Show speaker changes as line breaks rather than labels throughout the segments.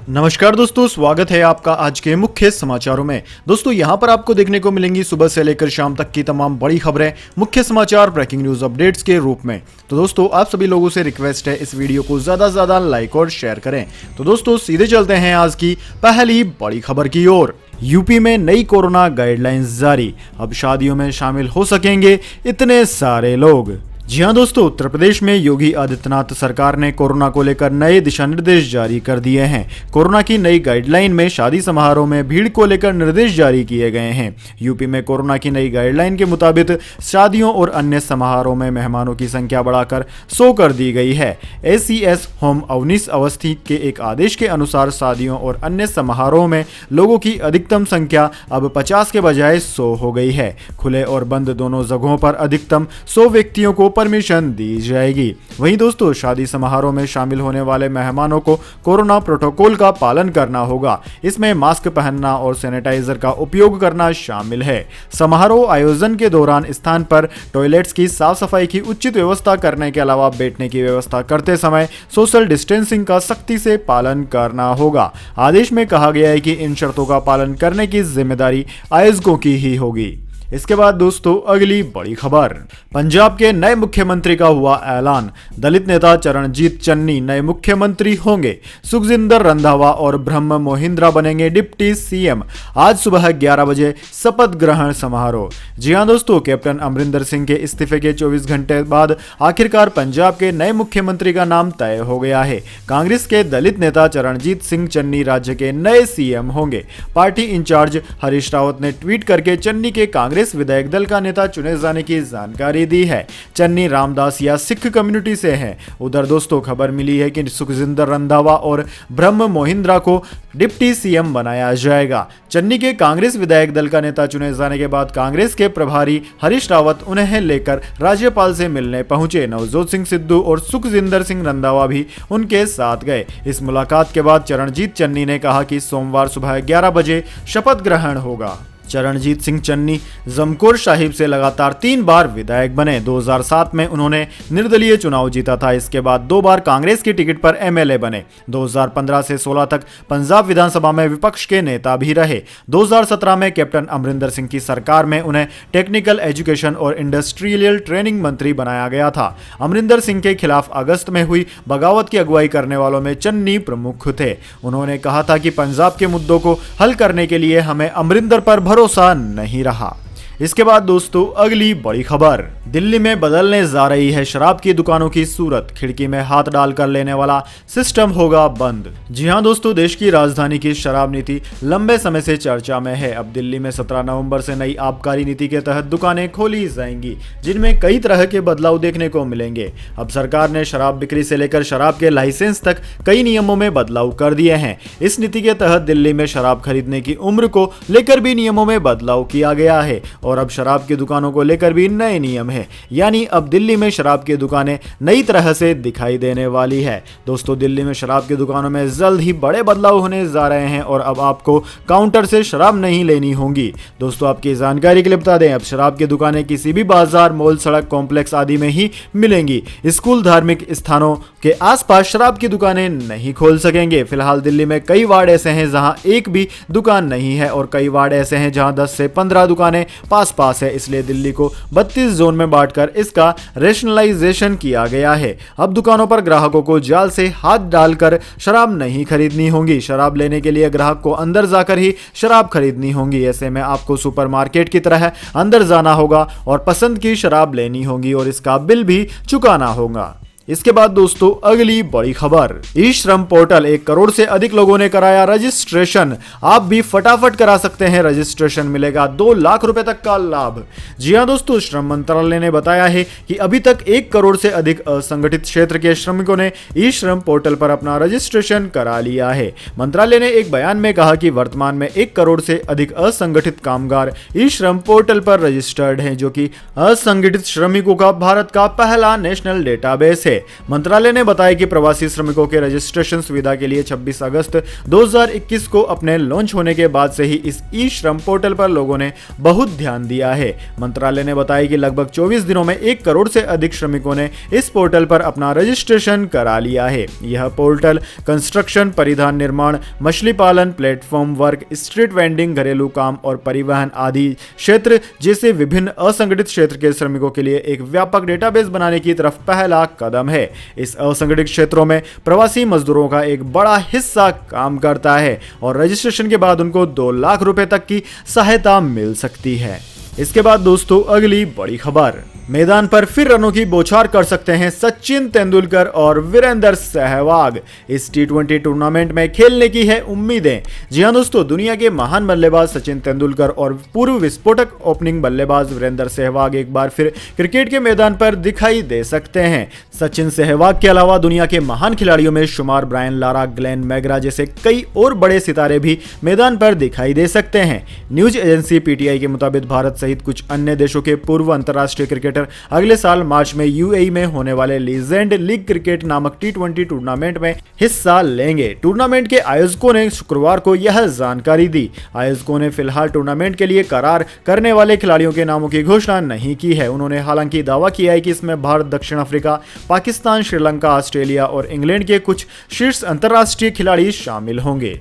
नमस्कार दोस्तों, स्वागत है आपका आज के मुख्य समाचारों में। दोस्तों यहां पर आपको देखने को मिलेंगी सुबह से लेकर शाम तक की तमाम बड़ी खबरें, मुख्य समाचार, ब्रेकिंग न्यूज अपडेट्स के रूप में। तो दोस्तों आप सभी लोगों से रिक्वेस्ट है इस वीडियो को ज्यादा से ज्यादा लाइक और शेयर करें। तो दोस्तों सीधे चलते हैं आज की पहली बड़ी खबर की ओर। यूपी में नई कोरोना गाइडलाइंस जारी, अब शादियों में शामिल हो सकेंगे इतने सारे लोग। जी हां दोस्तों, उत्तर प्रदेश में योगी आदित्यनाथ सरकार ने कोरोना को लेकर नए दिशा निर्देश जारी कर दिए हैं। कोरोना की नई गाइडलाइन में शादी समारोह में भीड़ को लेकर निर्देश जारी किए गए हैं। यूपी में कोरोना की नई गाइडलाइन के मुताबिक शादियों और अन्य समारोह में मेहमानों की संख्या बढ़ाकर 100 कर दी गई है। एसीएस होम अवनीश अवस्थी के एक आदेश के अनुसार शादियों और अन्य समारोह में लोगों की अधिकतम संख्या अब 50 के बजाय 100 हो गई है। खुले और बंद दोनों जगहों पर अधिकतम 100 व्यक्तियों को परमिशन दी जाएगी। वहीं दोस्तों शादी समारोह में शामिल होने वाले मेहमानों को कोरोना प्रोटोकॉल का पालन करना होगा। इसमें मास्क पहनना और सैनिटाइजर का उपयोग करना शामिल है। समारोह आयोजन के दौरान स्थान पर टॉयलेट्स की साफ सफाई की उचित व्यवस्था करने के अलावा बैठने की व्यवस्था करते समय सोशल डिस्टेंसिंग का सख्ती से पालन करना होगा। आदेश में कहा गया है कि इन शर्तों का पालन करने की जिम्मेदारी आयोजकों की ही होगी। इसके बाद दोस्तों अगली बड़ी खबर, पंजाब के नए मुख्यमंत्री का हुआ ऐलान। दलित नेता चरणजीत चन्नी नए मुख्यमंत्री होंगे। सुखजिंदर रंधावा और ब्रह्म मोहिंद्रा बनेंगे डिप्टी सीएम। आज सुबह 11 बजे शपथ ग्रहण समारोह। जी हां दोस्तों, कैप्टन अमरिंदर सिंह के इस्तीफे के 24 घंटे बाद आखिरकार पंजाब के नए मुख्यमंत्री का नाम तय हो गया है। कांग्रेस के दलित नेता चरणजीत सिंह चन्नी राज्य के नए सीएम होंगे। पार्टी इंचार्ज हरीश रावत ने ट्वीट करके चन्नी के कांग्रेस विधायक दल का नेता चुने जाने की जानकारी दी है। चन्नी रामदास या सिख कम्युनिटी से हैं। उधर दोस्तों खबर मिली है कि सुखजिंदर रंधावा और ब्रह्म मोहिंद्रा को डिप्टी सीएम बनाया जाएगा। चन्नी के कांग्रेस विधायक दल का नेता चुने जाने के बाद कांग्रेस के प्रभारी हरीश रावत उन्हें लेकर राज्यपाल से मिलने पहुंचे। नवजोत सिंह सिद्धू और सुखजिंदर सिंह रंधावा भी उनके साथ गए। इस मुलाकात के बाद चरणजीत चन्नी ने कहा कि सोमवार सुबह 11 बजे शपथ ग्रहण होगा। चरणजीत सिंह चन्नी जमकोर साहिब से लगातार 3 बार विधायक बने। 2007 में उन्होंने निर्दलीय चुनाव जीता था। इसके बाद 2 बार कांग्रेस की टिकट पर एमएलए बने। 2015 से 16 तक पंजाब विधानसभा में विपक्ष के नेता भी रहे। 2017 में कैप्टन अमरिंदर सिंह की सरकार में उन्हें टेक्निकल एजुकेशन और इंडस्ट्रियल ट्रेनिंग मंत्री बनाया गया था। अमरिंदर सिंह के खिलाफ अगस्त में हुई बगावत की अगुवाई करने वालों में चन्नी प्रमुख थे। उन्होंने कहा था कि पंजाब के मुद्दों को हल करने के लिए हमें अमरिंदर पर भरोसा नहीं रहा। इसके बाद दोस्तों अगली बड़ी खबर, दिल्ली में बदलने जा रही है शराब की दुकानों की सूरत। खिड़की में हाथ डालकर लेने वाला सिस्टम होगा बंद। जी हां दोस्तों, देश की राजधानी की शराब नीति लंबे समय से चर्चा में है। अब दिल्ली में 17 नवंबर से नई आबकारी नीति के तहत दुकानें खोली जाएंगी, जिनमें कई तरह के बदलाव देखने को मिलेंगे। अब सरकार ने शराब बिक्री से लेकर शराब के लाइसेंस तक कई नियमों में बदलाव कर दिए हैं। इस नीति के तहत दिल्ली में शराब खरीदने की उम्र को लेकर भी नियमों में बदलाव किया गया है और अब शराब की दुकानों को लेकर भी नए नियम है। यानी अब दिल्ली में शराब की दुकानें नई तरह से दिखाई देने वाली है। दोस्तों दिल्ली में शराब की दुकानों में जल्द ही बड़े बदलाव होने जा रहे हैं और अब आपको काउंटर से शराब नहीं लेनी होगी। दोस्तों आपकी जानकारी के लिए बता दें, अब शराब की दुकानें किसी भी बाजार, मॉल, सड़क कॉम्प्लेक्स आदि में ही मिलेंगी। स्कूल, धार्मिक स्थानों के आसपास शराब की दुकानें नहीं खोल सकेंगे। फिलहाल दिल्ली में कई वार्ड ऐसे हैं जहां एक भी दुकान नहीं है और कई वार्ड ऐसे हैं जहां 10 से 15 दुकानें पास है। इसलिए दिल्ली को 32 जोन में बांटकर इसका रेशनलाइजेशन किया गया है। अब दुकानों पर ग्राहकों को जाल से हाथ डालकर शराब नहीं खरीदनी होगी। शराब लेने के लिए ग्राहक को अंदर जाकर ही शराब खरीदनी होगी। ऐसे में आपको सुपरमार्केट की तरह अंदर जाना होगा और पसंद की शराब लेनी होगी और इसका बिल भी चुकाना होगा। इसके बाद दोस्तों अगली बड़ी खबर, ई श्रम पोर्टल 1 करोड़ से अधिक लोगों ने कराया रजिस्ट्रेशन। आप भी फटाफट करा सकते हैं रजिस्ट्रेशन, मिलेगा 2 लाख रुपए तक का लाभ। जी हां दोस्तों, श्रम मंत्रालय ने बताया है कि अभी तक 1 करोड़ से अधिक असंगठित क्षेत्र के श्रमिकों ने ई श्रम पोर्टल पर अपना रजिस्ट्रेशन करा लिया है। मंत्रालय ने एक बयान में कहा कि वर्तमान में 1 करोड़ से अधिक असंगठित कामगार ई श्रम पोर्टल पर रजिस्टर्ड हैं, जो कि असंगठित श्रमिकों का भारत का पहला नेशनल डेटाबेस है। से। मंत्रालय ने बताया कि प्रवासी श्रमिकों के रजिस्ट्रेशन सुविधा के लिए 26 अगस्त 2021 को अपने लॉन्च होने के बाद से ही इस ई श्रम पोर्टल पर लोगों ने बहुत ध्यान दिया है। मंत्रालय ने बताया कि लगभग 24 दिनों में 1 करोड़ से अधिक श्रमिकों ने इस पोर्टल पर अपना रजिस्ट्रेशन करा लिया है। यह पोर्टल कंस्ट्रक्शन, परिधान निर्माण, मछली पालन, प्लेटफॉर्म वर्क, स्ट्रीट वेंडिंग, घरेलू काम और परिवहन आदि क्षेत्र जैसे विभिन्न असंगठित क्षेत्र के श्रमिकों के लिए एक व्यापक डेटाबेस बनाने की तरफ पहला कदम है। इस असंगठित क्षेत्रों में प्रवासी मजदूरों का एक बड़ा हिस्सा काम करता है और रजिस्ट्रेशन के बाद उनको 2 लाख रुपए तक की सहायता मिल सकती है। इसके बाद दोस्तों अगली बड़ी खबर, मैदान पर फिर रनों की बौछार कर सकते हैं सचिन तेंदुलकर और वीरेंद्र सहवाग। इस टी20 टूर्नामेंट में खेलने की है उम्मीदें। जी हां दोस्तों, दुनिया के महान बल्लेबाज सचिन तेंदुलकर और पूर्व विस्फोटक ओपनिंग बल्लेबाज वीरेंद्र सहवाग एक बार फिर क्रिकेट के मैदान पर दिखाई दे सकते हैं। सचिन सहवाग के अलावा दुनिया के महान खिलाड़ियों में शुमार ब्रायन लारा, ग्लेन मैग्रा जैसे कई और बड़े सितारे भी मैदान पर दिखाई दे सकते हैं। न्यूज एजेंसी पीटीआई के मुताबिक भारत सहित कुछ अन्य देशों के पूर्व अंतर्राष्ट्रीय क्रिकेटर अगले साल मार्च में यूएई में होने वाले लीजेंड लीग क्रिकेट नामक टी20 टूर्नामेंट में हिस्सा लेंगे। टूर्नामेंट के आयोजकों ने शुक्रवार को यह जानकारी दी। आयोजकों ने फिलहाल टूर्नामेंट के लिए करार करने वाले खिलाड़ियों के नामों की घोषणा नहीं की है। उन्होंने हालांकि दावा किया है कि इसमें भारत, दक्षिण अफ्रीका, पाकिस्तान, श्रीलंका, ऑस्ट्रेलिया और इंग्लैंड के कुछ शीर्ष अंतर्राष्ट्रीय खिलाड़ी शामिल होंगे।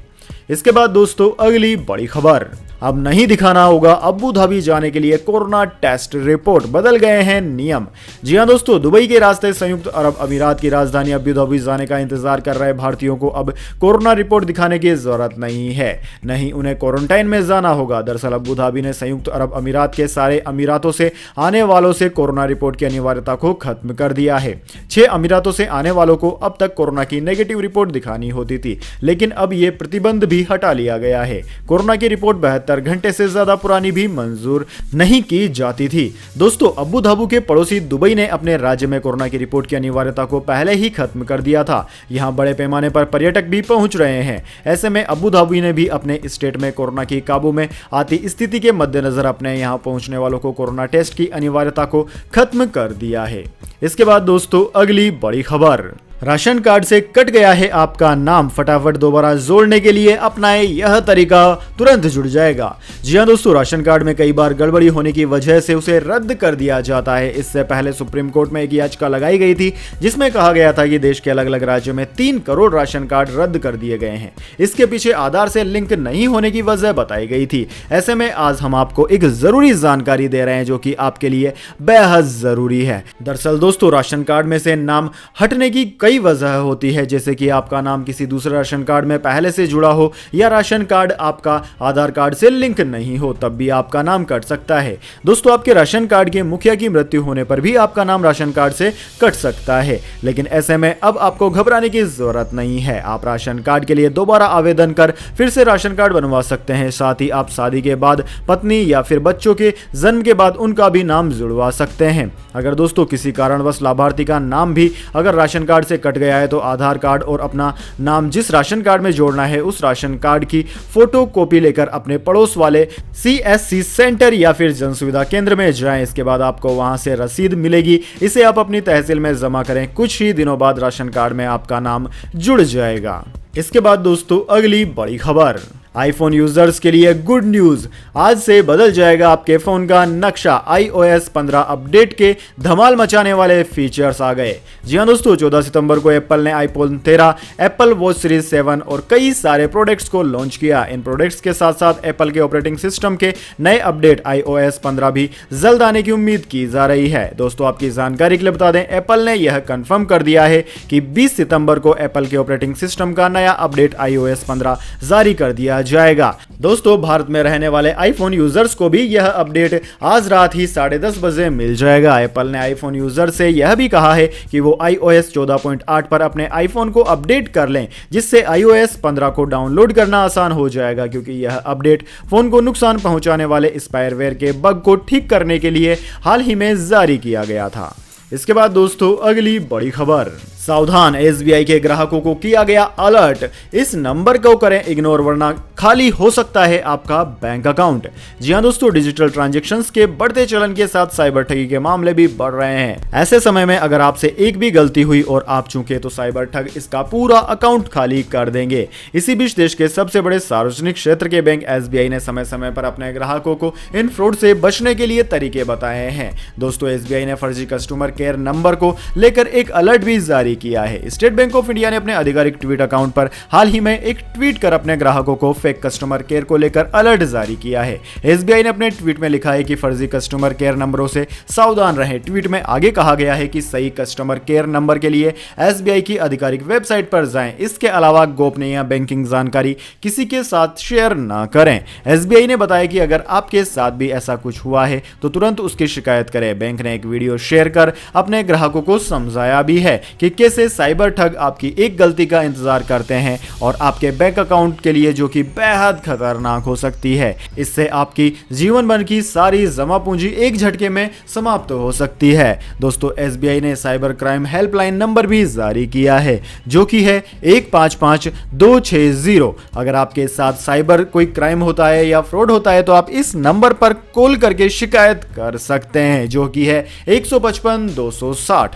इसके बाद दोस्तों अगली बड़ी खबर, अब नहीं दिखाना होगा अबू धाबी जाने के लिए कोरोना टेस्ट रिपोर्ट, बदल गए हैं नियम। जी हां दोस्तों, दुबई के रास्ते संयुक्त अरब अमीरात की राजधानी अबू धाबी जाने का इंतजार कर रहे भारतीयों को अब कोरोना रिपोर्ट दिखाने की जरूरत नहीं है, नहीं उन्हें क्वारंटाइन में जाना होगा। दरअसल अबू धाबी ने संयुक्त अरब अमीरात के सारे अमीरातों से आने वालों से कोरोना रिपोर्ट की अनिवार्यता को खत्म कर दिया है। 6 अमीरातों से आने वालों को अब तक कोरोना की नेगेटिव रिपोर्ट दिखानी होती थी, लेकिन अब यह प्रतिबंध भी हटा लिया गया है। कोरोना की रिपोर्ट 72 घंटे से ज्यादा पुरानी भी मंजूर नहीं की जाती थी। दोस्तों, अबू धाबी के पड़ोसी दुबई ने अपने राज्य में कोरोना की रिपोर्ट की अनिवार्यता को पहले ही खत्म कर दिया था। यहां बड़े पैमाने पर पर्यटक भी पहुंच रहे हैं। ऐसे में अबू धाबी ने भी अपने स्टेट में कोरोना की काबू में आती स्थिति के मद्देनजर अपने यहां पहुंचने वालों को कोरोना टेस्ट की अनिवार्यता को खत्म कर दिया है। इसके बाद दोस्तों अगली बड़ी खबर, राशन कार्ड से कट गया है आपका नाम, फटाफट दोबारा जोड़ने के लिए अपनाएं यह तरीका, तुरंत जुड़ जाएगा। जी हां दोस्तों, राशन कार्ड में कई बार गड़बड़ी होने की वजह से उसे रद्द कर दिया जाता है। इससे पहले सुप्रीम कोर्ट में एक याचिका लगाई गई थी जिसमें कहा गया था कि देश के अलग अलग राज्यों में 3 करोड़ राशन कार्ड रद्द कर दिए गए हैं। इसके पीछे आधार से लिंक नहीं होने की वजह बताई गई थी। ऐसे में आज हम आपको एक जरूरी जानकारी दे रहे हैं जो कि आपके लिए बेहद जरूरी है। दरअसल दोस्तों, राशन कार्ड में से नाम हटने की कई वजह होती है, जैसे कि आपका नाम किसी दूसरे राशन कार्ड में पहले से जुड़ा हो या राशन कार्ड आपका आधार कार्ड से लिंक नहीं हो, तब भी आपका नाम कट सकता है। दोस्तों, आपके राशन कार्ड के मुखिया की मृत्यु होने पर भी आपका नाम राशन कार्ड से कट सकता है, लेकिन ऐसे में अब आपको घबराने की जरूरत नहीं है। आप राशन कार्ड के लिए दोबारा आवेदन कर फिर से राशन कार्ड बनवा सकते हैं। साथ ही आप शादी के बाद पत्नी या फिर बच्चों के जन्म के बाद उनका भी नाम जुड़वा सकते हैं। अगर दोस्तों किसी कारणवश लाभार्थी का नाम भी अगर राशन कार्ड से कट गया है तो आधार कार्ड और अपना नाम जिस राशन कार्ड में जोड़ना है उस राशन कार्ड की फोटो कॉपी लेकर अपने पड़ोस वाले CSC सेंटर या फिर जन सुविधा केंद्र में जाएं। इसके बाद आपको वहां से रसीद मिलेगी, इसे आप अपनी तहसील में जमा करें। कुछ ही दिनों बाद राशन कार्ड में आपका नाम जुड़ जाएगा। इसके बाद दोस्तों अगली बड़ी खबर, आईफोन यूजर्स के लिए गुड न्यूज, आज से बदल जाएगा आपके फोन का नक्शा। iOS 15 अपडेट के धमाल मचाने वाले फीचर्स आ गए। जी हां दोस्तों, 14 सितंबर को एप्पल ने आईफोन 13, एप्पल वॉच सीरीज 7 और कई सारे प्रोडक्ट्स को लॉन्च किया। इन प्रोडक्ट्स के साथ साथ एप्पल के ऑपरेटिंग सिस्टम के नए अपडेट iOS 15 भी जल्द आने की उम्मीद की जा रही है। दोस्तों, आपकी जानकारी के लिए बता दें, एप्पल ने यह कंफर्म कर दिया है कि 20 सितंबर को एप्पल के ऑपरेटिंग सिस्टम का नया अपडेट iOS 15 जारी कर दिया जाएगा। दोस्तों, भारत में रहने वाले आईफोन यूजर्स को भी यह अपडेट आज रात ही 10:30 बजे मिल जाएगा। एप्पल ने आईफोन यूजर से यह भी कहा है कि वो iOS 14.8 पर अपने आईफोन को अपडेट कर लें, जिससे iOS 15 को डाउनलोड करना आसान हो जाएगा, क्योंकि यह अपडेट फोन को नुकसान पहुंचाने वाले स्पायरवेयर के बग को ठीक करने के लिए हाल ही में जारी किया गया था। इसके बाद दोस्तों अगली बड़ी खबर, सावधान, एसबीआई के ग्राहकों को किया गया अलर्ट, इस नंबर को करें इग्नोर वरना खाली हो सकता है आपका बैंक अकाउंट। जी हां दोस्तों, डिजिटल ट्रांजैक्शंस के बढ़ते चलन के साथ साइबर ठगी के मामले भी बढ़ रहे हैं। ऐसे समय में अगर आपसे एक भी गलती हुई और आप चूके तो साइबर ठग इसका पूरा अकाउंट खाली कर देंगे। इसी बीच देश के सबसे बड़े सार्वजनिक क्षेत्र के बैंक एसबीआई ने समय समय पर अपने ग्राहकों को इन फ्रॉड से बचने के लिए तरीके बताए हैं। दोस्तों, एसबीआई ने फर्जी कस्टमर केयर नंबर को लेकर एक अलर्ट भी जारी किया है। स्टेट बैंक ऑफ इंडिया ने अपने आधिकारिक ट्वीट अकाउंट पर हाल ही में एक ट्वीट कर अपने ग्राहकों को फेक कस्टमर केयर को लेकर अलर्ट जारी किया है। एसबीआई ने अपने ट्वीट में लिखा है कि फर्जी कस्टमर केयर नंबरों से सावधान रहें। ट्वीट में आगे कहा गया है कि सही कस्टमर केयर नंबर के लिए एसबीआई की आधिकारिक वेबसाइट पर जाएं। इसके अलावा गोपनीय बैंकिंग जानकारी किसी के साथ शेयर ना करें। एसबीआई ने बताया कि अगर आपके साथ भी ऐसा कुछ हुआ है तो तुरंत उसकी शिकायत करें। बैंक ने एक वीडियो शेयर कर अपने ग्राहकों को समझाया भी है कि कैसे साइबर ठग आपकी एक गलती का इंतजार करते हैं और आपके बैंक अकाउंट के लिए, जो कि बेहद खतरनाक हो सकती है। इससे आपकी जीवन भर की सारी जमा पूंजी एक झटके में समाप्त हो सकती है। दोस्तों, एसबीआई ने साइबर क्राइम हेल्पलाइन नंबर भी जारी किया है, जो कि है 155260। अगर आपके साथ साइबर कोई क्राइम होता है या फ्रॉड होता है तो आप इस नंबर पर कॉल करके शिकायत कर सकते हैं, जो कि है 155-260।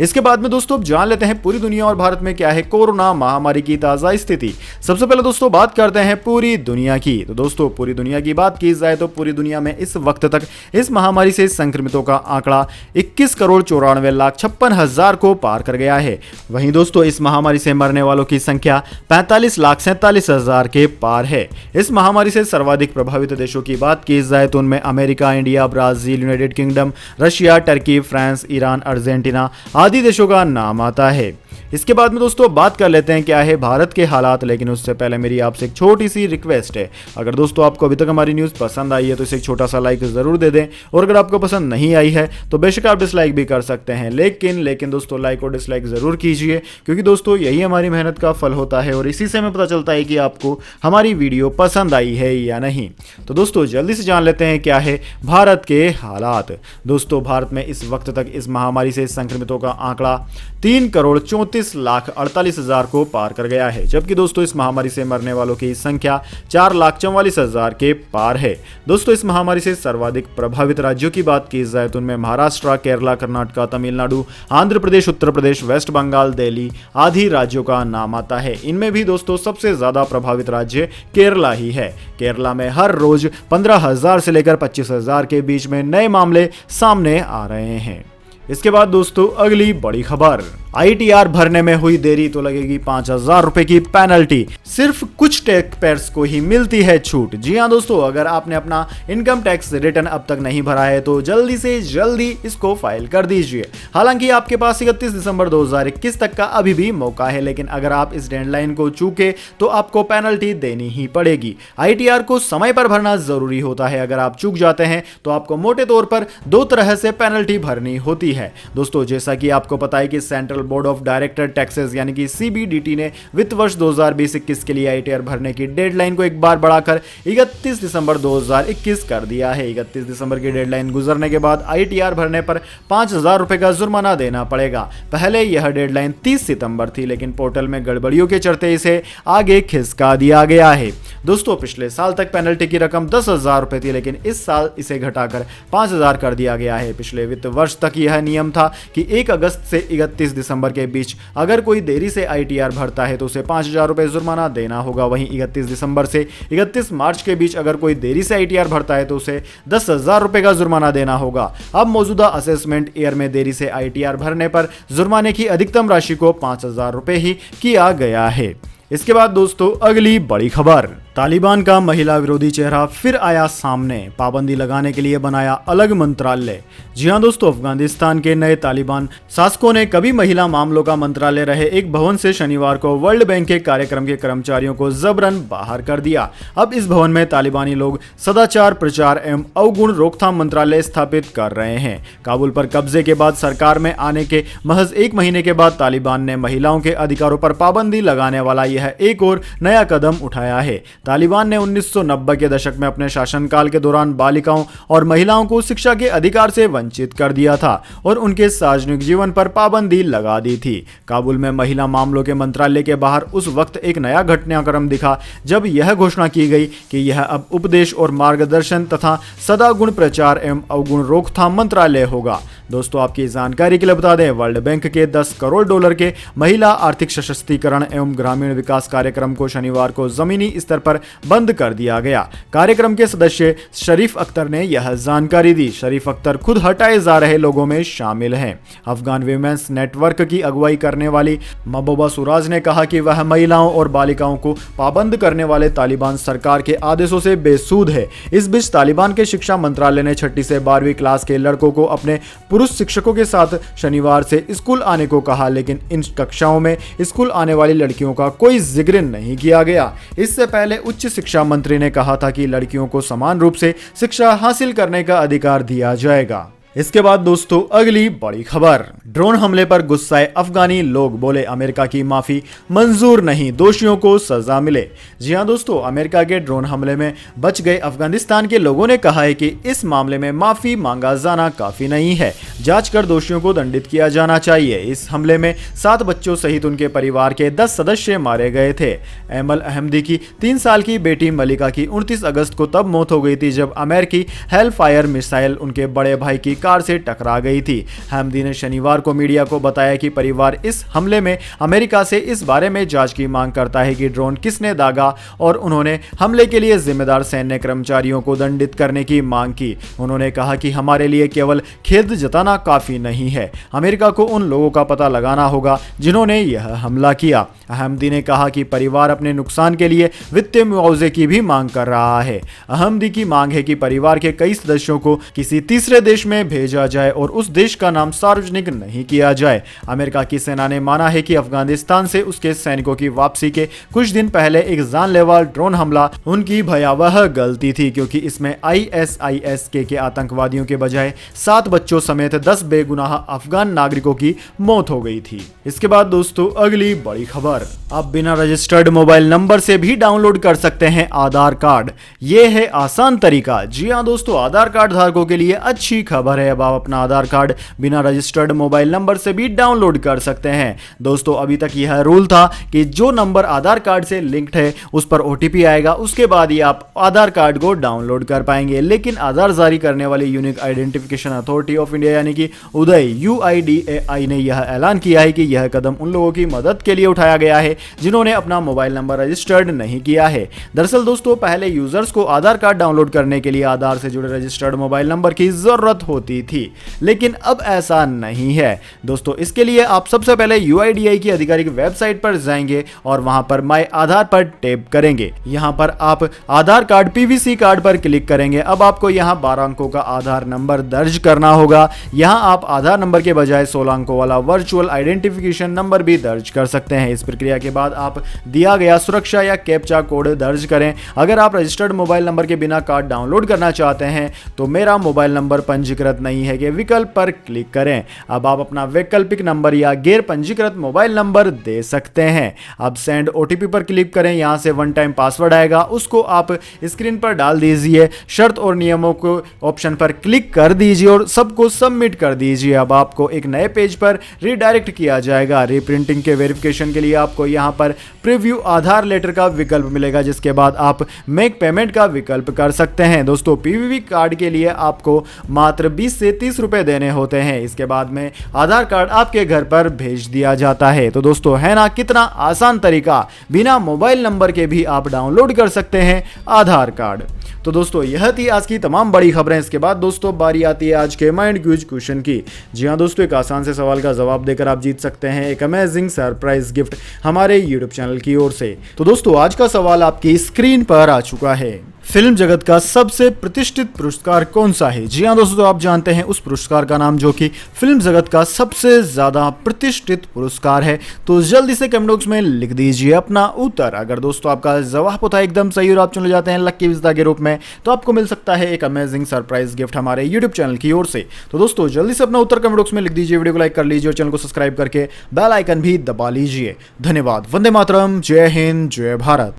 इसके बाद में दोस्तों अब जान लेते हैं पूरी दुनिया और भारत में क्या है कोरोना महामारी की ताजा स्थिति। सबसे पहले दोस्तों बात करते हैं पूरी दुनिया की। तो दोस्तों, पूरी दुनिया की बात की जाए तो पूरी दुनिया में इस वक्त तक इस महामारी से संक्रमितों का आंकड़ा 21,94,56,000 को पार कर गया है। वहीं दोस्तों, इस महामारी से मरने वालों की संख्या 45,47,000 के पार है। इस महामारी से सर्वाधिक प्रभावित देशों की बात की जाए तो उनमें America, India, Brazil, United kingdom, Russia, Turkey, France, Iran, Argentina आदि देशों का नाम आता है। इसके बाद में दोस्तों बात कर लेते हैं क्या है भारत के हालात, लेकिन उससे पहले मेरी आपसे एक छोटी सी रिक्वेस्ट है। अगर दोस्तों आपको अभी तक हमारी न्यूज़ पसंद आई है तो इसे एक छोटा सा लाइक जरूर दे दें, और अगर आपको पसंद नहीं आई है तो बेशक आप डिसलाइक भी कर सकते हैं, लेकिन दोस्तों लाइक और डिसलाइक जरूर कीजिए, क्योंकि दोस्तों यही हमारी मेहनत का फल होता है और इसी से हमें पता चलता है कि आपको हमारी वीडियो पसंद आई है या नहीं। तो दोस्तों जल्दी से जान लेते हैं क्या है भारत के हालात। दोस्तों, भारत में इस वक्त तक इस महामारी से संक्रमितों का आंकड़ा 3,34,48,000 को पार कर गया है, जबकि दोस्तों इस महामारी से मरने वालों की संख्या 4,44,000 के पार है। दोस्तों, इस महामारी से सर्वाधिक प्रभावित राज्यों की बात की जाए तो उनमें महाराष्ट्र, केरला, कर्नाटक, तमिलनाडु, आंध्र प्रदेश, उत्तर प्रदेश, वेस्ट बंगाल, दिल्ली आदि राज्यों का नाम आता है। इनमें भी दोस्तों सबसे ज्यादा प्रभावित राज्य केरला ही है। केरला में हर रोज 15,000 से लेकर 25,000 के बीच में नए मामले सामने आ रहे हैं। इसके बाद दोस्तों अगली बड़ी खबर, आईटीआर भरने में हुई देरी तो लगेगी 5,000 रुपए की पेनल्टी, सिर्फ कुछ टैक्स पेयर्स को ही मिलती है छूट। जी हां दोस्तों, अगर आपने अपना इनकम टैक्स रिटर्न अब तक नहीं भरा है तो जल्दी से जल्दी इसको फाइल कर दीजिए। हालांकि आपके पास 31 दिसंबर 2021 तक का अभी भी मौका है, लेकिन अगर आप इस डेडलाइन को चूके तो आपको पेनल्टी देनी ही पड़ेगी। आईटीआर को समय पर भरना जरूरी होता है। अगर आप चूक जाते हैं तो आपको मोटे तौर पर 2 तरह से पेनल्टी भरनी होती है। दोस्तों, जैसा कि आपको पता है कि central board of director taxes यानी कि सीबीडीटी ने वित्त वर्ष 2020-21 के लिए आईटीआर भरने की डेडलाइन को एक बार बढ़ाकर 31 दिसंबर 2021 कर दिया है। 31 दिसंबर की डेडलाइन गुजरने के बाद आईटीआर भरने पर 5,000 रुपए का जुर्माना देना पड़ेगा। पहले यह डेडलाइन 30 सितंबर थी, लेकिन पोर्टल में गड़बड़ियों के चलते इसे आगे खिसका दिया गया है। दोस्तों, पिछले साल तक पेनल्टी की रकम 10,000 रुपए थी, लेकिन इस साल इसे घटाकर 5,000 कर दिया गया है। पिछले वित्त वर्ष तक यह नियम था कि 1 अगस्त से 31 दिसंबर के बीच अगर कोई देरी से आईटीआर भरता है तो उसे 5,000 रुपए जुर्माना देना होगा। वहीं 31 दिसंबर से 31 मार्च के बीच अगर कोई देरी से आईटीआर भरता है तो उसे 10,000 रुपए का जुर्माना देना होगा। अब मौजूदा असेसमेंट ईयर में देरी से आईटीआर भरने पर जुर्माने की अधिकतम राशि को 5,000 रुपए ही किया गया है। इसके बाद दोस्तों अगली बड़ी खबर, तालिबान का महिला विरोधी चेहरा फिर आया सामने, पाबंदी लगाने के लिए बनाया अलग मंत्रालय। जी हां दोस्तों, अफगानिस्तान के नए तालिबान शासकों ने कभी महिला मामलों का मंत्रालय रहे एक भवन से शनिवार को वर्ल्ड बैंक के कार्यक्रम के कर्मचारियों को जबरन बाहर कर दिया। अब इस भवन में तालिबानी लोग सदाचार, प्रचार एवं अवगुण रोकथाम मंत्रालय स्थापित कर रहे हैं। काबुल पर कब्जे के बाद सरकार में आने के महज 1 महीने के बाद तालिबान ने महिलाओं के अधिकारों पर पाबंदी लगाने वाला यह एक और नया कदम उठाया है। तालिबान ने 1990 के दशक में अपने शासनकाल के दौरान बालिकाओं और महिलाओं को शिक्षा के अधिकार से वंचित कर दिया था और उनके सार्वजनिक जीवन पर पाबंदी लगा दी थी। काबुल में महिला मामलों के मंत्रालय के बाहर उस वक्त एक नया घटनाक्रम दिखा जब यह घोषणा की गई कि यह अब उपदेश और मार्गदर्शन तथा सदागुण प्रचार एवं अवगुण रोकथाम मंत्रालय होगा। दोस्तों, आपकी जानकारी के लिए बता दें, वर्ल्ड बैंक के $10 करोड़ के महिला आर्थिक सशक्तिकरण एवं ग्रामीण विकास कार्यक्रम को शनिवार को जमीनी स्तर पर बंद कर दिया गया। कार्यक्रम के सदस्य शरीफ अख्तर ने यह जानकारी दी। शरीफ अख्तर खुद हटाए जा रहे लोगों में शामिल हैं। अफगान वीमेंस नेटवर्क की अगुवाई करने वाली महबूबा सुराज ने कहा कि वह महिलाओं और बालिकाओं को पाबंद करने वाले तालिबान सरकार के आदेशों से बेसुध है। इस बीच तालिबान के शिक्षा मंत्रालय ने 6ठी से 12वीं क्लास के लड़कों को अपने पुरुष शिक्षकों के साथ शनिवार से स्कूल आने को कहा, लेकिन इन कक्षाओं में स्कूल आने वाली लड़कियों का कोई जिक्र नहीं किया गया। इससे पहले उच्च शिक्षा मंत्री ने कहा था कि लड़कियों को समान रूप से शिक्षा हासिल करने का अधिकार दिया जाएगा। इसके बाद दोस्तों, अगली बड़ी खबर, ड्रोन हमले पर गुस्साए अफगानी लोग बोले अमेरिका की माफी मंजूर नहीं, दोषियों को सजा मिले। जी हां दोस्तों, अमेरिका के ड्रोन हमले में बच गए अफगानिस्तान के लोगों ने कहा है कि इस मामले में माफी मांगा जाना काफी नहीं है, जांच कर दोषियों को दंडित किया जाना चाहिए। इस हमले में 7 बच्चों सहित उनके परिवार के 10 सदस्य मारे गए थे। एमल अहमदी की 3 साल की बेटी मलिका की 29 अगस्त को तब मौत हो गई थी जब अमेरिकी हेलफायर मिसाइल उनके बड़े भाई की कार से टकरा गई थी। हमदी ने शनिवार को मीडिया को बताया कि परिवार इस हमले में अमेरिका से इस बारे में जांच की मांग करता है कि ड्रोन किसने दागा और उन्होंने हमले के लिए जिम्मेदार सैन्य कर्मचारियों को दंडित करने की मांग की। उन्होंने कहा कि हमारे लिए केवल खेद जताना काफी नहीं है, अमेरिका को उन लोगों का पता लगाना होगा जिन्होंने यह हमला किया। अहमदी ने कहा कि परिवार अपने नुकसान के लिए वित्तीय मुआवजे की भी मांग कर रहा है। अहमदी की मांग है कि परिवार के कई सदस्यों को किसी तीसरे देश में भेजा जाए और उस देश का नाम सार्वजनिक नहीं किया जाए। अमेरिका की सेना ने माना है कि अफगानिस्तान से उसके सैनिकों की वापसी के कुछ दिन पहले एक जानलेवा ड्रोन हमला उनकी भयावह गलती थी, क्योंकि इसमें ISIS के आतंकवादियों के बजाय 7 बच्चों समेत 10 बेगुनाह अफगान नागरिकों की मौत हो गई थी। इसके बाद दोस्तों, अगली बड़ी खबर, आप बिना रजिस्टर्ड मोबाइल नंबर से भी डाउनलोड कर सकते हैं आधार कार्ड। ये है आसान तरीका। जी हां दोस्तों, आधार कार्ड धारकों के लिए अच्छी खबर है। अब आप अपना आधार कार्ड बिना रजिस्टर्ड मोबाइल नंबर से भी डाउनलोड कर सकते हैं। दोस्तों, अभी तक यह रूल था कि जो नंबर आधार कार्ड से लिंक्ड है उस पर OTP आएगा, उसके बाद ही आप आधार कार्ड को डाउनलोड कर पाएंगे। लेकिन आधार जारी करने वाली unique identification authority of India यानी कि उदय UIDAI ने यह ऐलान किया है कि यह कदम उन लोगों की मदद के लिए उठाया गया है जिन्होंने अपना मोबाइल नंबर रजिस्टर्ड नहीं किया है। दरअसल दोस्तों, पहले यूजर्स को आधार कार्ड डाउनलोड करने के लिए आधार से जुड़े रजिस्टर्ड मोबाइल नंबर की जरूरत होती थी, लेकिन अब ऐसा नहीं है। दोस्तों, इसके लिए आप सबसे पहले UIDAI की आधिकारिक वेबसाइट पर जाएंगे और वहां पर माय आधार पर टैप करेंगे। यहां पर आप आधार कार्ड PVC कार्ड पर क्लिक करेंगे। अब आपको यहां 12 अंकों का आधार नंबर दर्ज करना होगा। यहां आप आधार नंबर के बजाय 16 अंकों वाला वर्चुअल आइडेंटिफिकेशन नंबर भी दर्ज कर सकते हैं। इस प्रक्रिया के बाद आप दिया गया सुरक्षा या कैप्चा कोड दर्ज करें। अगर आप रजिस्टर्ड मोबाइल नंबर के बिना कार्ड डाउनलोड करना चाहते हैं तो मेरा मोबाइल नंबर पंजीकृत नहीं है के विकल्प पर क्लिक करें। अब आप अपना वैकल्पिक नंबर या गैर पंजीकृत मोबाइल नंबर दे सकते हैं। अब सेंड OTP पर क्लिक करें। यहां से 1 टाइम पासवर्ड आएगा, उसको आप स्क्रीन पर डाल दीजिए। शर्त और नियमों को ऑप्शन पर क्लिक कर दीजिए और सबको सबमिट कर दीजिए। अब आपको एक नए पेज पर रिडायरेक्ट किया जाएगा। रीप्रिंटिंग के वेरिफिकेशन के लिए आपको यहां पर प्रीव्यू आधार लेटर का विकल्प मिलेगा, जिसके बाद आप मेक पेमेंट का विकल्प कर सकते हैं। दोस्तों, PVV कार्ड के लिए आपको मात्र 20 से 30 रुपए देने होते हैं। इसके बाद में आधार कार्ड आपके घर पर भेज दिया जाता है। तो दोस्तों, है ना कितना आसान तरीका, बिना मोबाइल नंबर के भी आप डाउनलोड कर सकते हैं आधार कार्ड। तो दोस्तों, यह थी आज की तमाम बड़ी खबरें। इसके बाद दोस्तों, बारी आती है आज के माइंड क्यूज क्वेश्चन की। जी हां दोस्तों, एक आसान से सवाल का जवाब देकर आप जीत सकते हैं एक अमेजिंग सरप्राइज गिफ्ट हमारे YouTube चैनल की ओर से। तो दोस्तों, आज का सवाल आपकी स्क्रीन पर आ चुका है। फिल्म जगत का सबसे प्रतिष्ठित पुरस्कार कौन सा है? जी हां दोस्तों, आप जानते हैं उस पुरस्कार का नाम जो कि फिल्म जगत का सबसे ज्यादा प्रतिष्ठित पुरस्कार है। तो जल्दी से कमेंट बॉक्स में लिख दीजिए अपना उत्तर। अगर दोस्तों आपका जवाब होता है एकदम सही और आप चुने जाते हैं लकी विजेता के रूप में, तो आपको मिल सकता है एक अमेजिंग सरप्राइज गिफ्ट हमारे YouTube चैनल की ओर से। तो दोस्तों, जल्दी से अपना उत्तर कमेंट बॉक्स में लिख दीजिए, वीडियो को लाइक कर लीजिए और चैनल को सब्सक्राइब करके बेल आइकन भी दबा लीजिए। धन्यवाद। वंदे मातरम। जय हिंद, जय भारत।